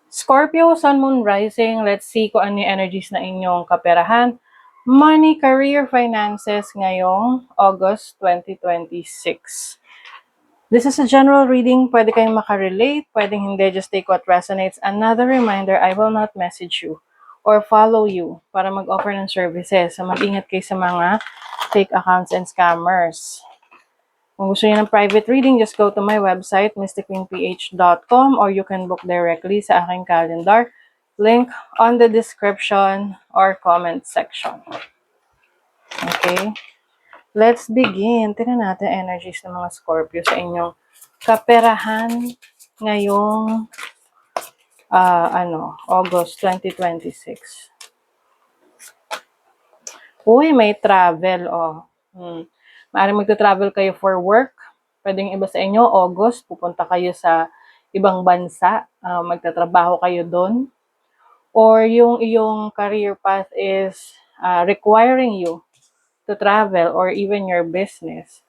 Scorpio, Sun, Moon, Rising. Let's see kung ano yung energies na inyong kaperahan. Money, career, finances ngayong August 2026. This is a general reading. Pwede kayong makarelate, pwedeng hindi. Just take what resonates. Another reminder, I will not message you or follow you para mag-offer ng services. So mag-ingat kayo sa mga fake accounts and scammers. Kung gusto niyo ng private reading, just go to my website, mysticqueenph.com, or you can book directly sa aking calendar. Link on the description or comment section. Okay? Let's begin. Tingnan natin energies ng mga Scorpio sa inyong kaperahan ngayong August 2026. Uy, may travel, Maaaring magta-travel kayo for work. Pwedeng iba sa inyo, August, pupunta kayo sa ibang bansa, magtatrabaho kayo doon. Or yung iyong career path is requiring you to travel or even your business.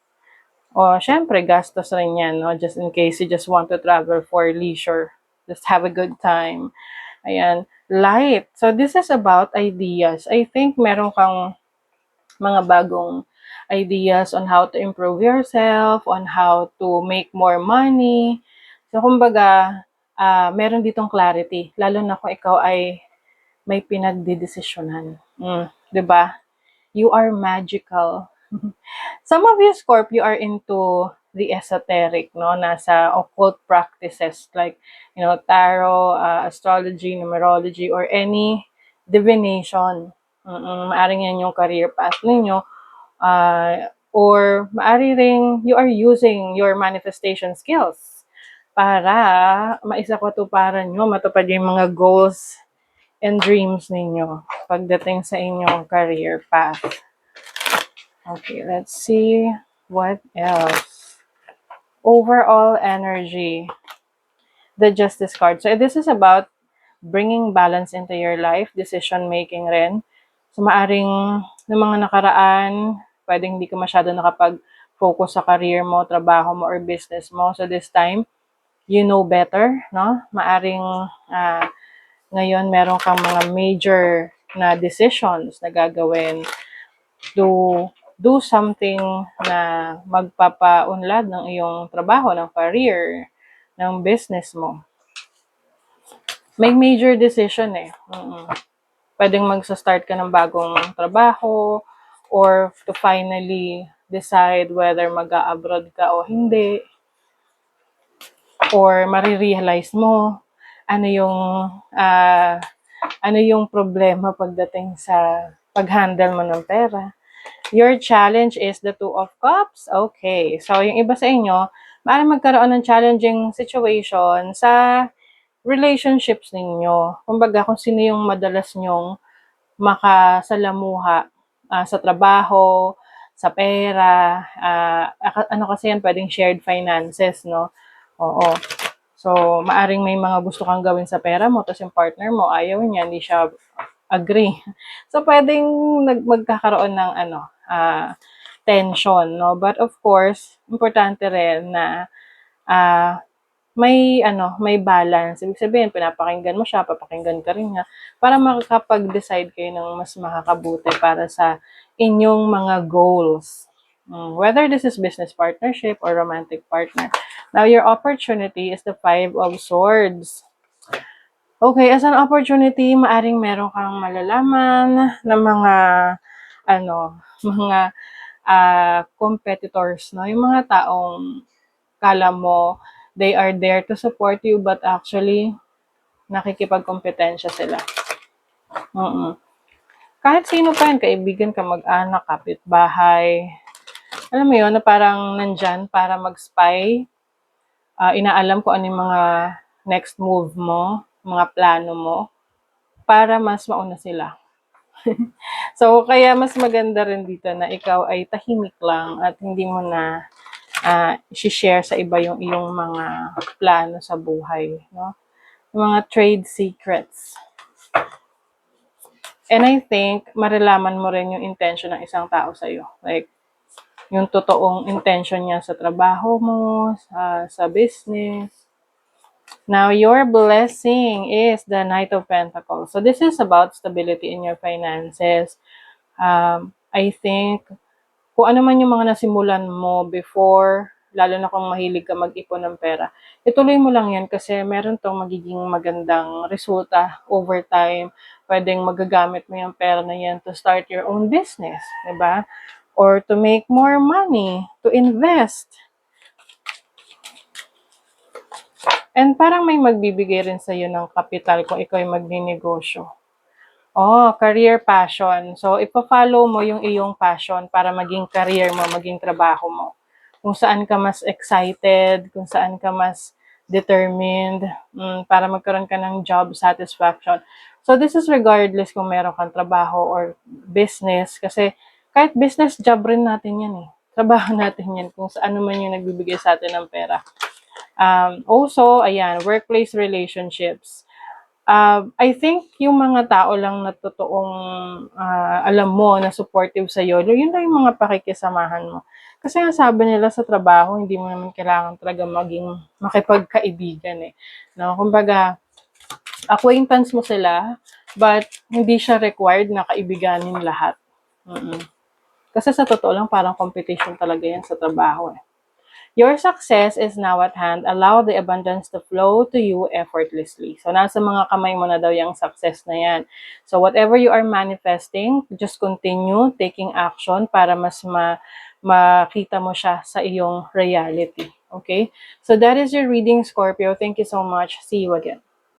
O, syempre, gastos rin yan, no? Just in case you just want to travel for leisure. Just have a good time. Ayan. Light. So, this is about ideas. I think meron kang mga bagong ideas on how to improve yourself, on how to make more money. So, kumbaga, meron ditong clarity. Lalo na kung ikaw ay may pinagdidesisyonan. 'Di ba? You are magical. Some of you, Scorpio, are into the esoteric, no? Nasa occult practices like, tarot, astrology, numerology, or any divination. Maaring yan yung career path ninyo. Or maari ring you are using your manifestation skills para maisakatuparan nyo, matupad yung mga goals and dreams ninyo pagdating sa inyong career path. Okay, let's see what else. Overall energy. The Justice card. So this is about bringing balance into your life, decision making rin. So maaring ng mga nakaraan, pwedeng hindi ka masyado nakapag-focus sa career mo, trabaho mo, or business mo. So this time, you know better, no? Maaring ngayon meron kang mga major na decisions na gagawin to do something na magpapaunlad ng iyong trabaho, ng career, ng business mo. May major decision Pwedeng magsa-start ka ng bagong trabaho or to finally decide whether mag-a-abroad ka o hindi. Or marirealize mo ano yung problema pagdating sa pag-handle mo ng pera. Your challenge is the Two of Cups. Okay. So, yung iba sa inyo, maaaring magkaroon ng challenging situation sa relationships ninyo. Kumbaga, kung sino yung madalas nyong makasalamuha sa trabaho, sa pera, kasi yan, pwedeng shared finances, no? Oo. So, maaring may mga gusto kang gawin sa pera mo, tapos yung partner mo, ayaw niya, hindi siya agree. So, pwedeng magkakaroon ng tension, no? But of course, importante rin na may balance. Ibig sabihin, pinapakinggan mo siya, papakinggan ka rin niya, para makakapag-decide kayo ng mas makakabuti para sa inyong mga goals. Whether this is business partnership or romantic partner. Now, your opportunity is the Five of Swords. Okay, as an opportunity, maaring meron kang malalaman ng mga competitors, no? Yung mga taong kala mo they are there to support you but actually nakikipagkompetensya sila. Kahit sino pa yan, kaibigan, kamag-anak, kapitbahay. Alam mo yun, na parang nandyan para mag-spy. Inaalam ko ano yung mga next move mo, mga plano mo, para mas mauna sila. So, kaya mas maganda rin dito na ikaw ay tahimik lang at hindi mo na share sa iba yung iyong mga plano sa buhay, no? Yung mga trade secrets. And I think, maralaman mo rin yung intention ng isang tao sa'yo. Like, yung totoong intention niya sa trabaho mo, sa business. Now, your blessing is the Knight of Pentacles. So, this is about stability in your finances. I think, kung ano man yung mga nasimulan mo before, lalo na kung mahilig ka mag-ipon ng pera, ituloy mo lang yan kasi meron tong magiging magandang resulta over time. Pwedeng magagamit mo yung pera na yan to start your own business, diba? Or to make more money, to invest. And parang may magbibigay rin sa'yo ng kapital kung ikaw ay magninegosyo. Oh, career passion. So, ipa-follow mo yung iyong passion para maging career mo, maging trabaho mo. Kung saan ka mas excited, kung saan ka mas determined, para magkaroon ka ng job satisfaction. So, this is regardless kung meron kang trabaho or business. Kasi kahit business, job rin natin yan eh. Trabaho natin yan kung saan man yung nagbibigay sa atin ng pera. Also, ayan, workplace relationships. I think yung mga tao lang na totoong alam mo na supportive sa'yo, yun lang yung mga pakikisamahan mo. Kasi nga sabi nila sa trabaho, hindi mo naman kailangan talaga maging makipagkaibigan eh. No? Kumbaga, acquaintance mo sila, but hindi siya required na kaibiganin lahat. Kasi sa totoo lang, parang competition talaga yan sa trabaho eh. Your success is now at hand. Allow the abundance to flow to you effortlessly. So, nasa mga kamay mo na daw yung success na yan. So, whatever you are manifesting, just continue taking action para mas makita mo siya sa iyong reality. Okay? So, that is your reading, Scorpio. Thank you so much. See you again.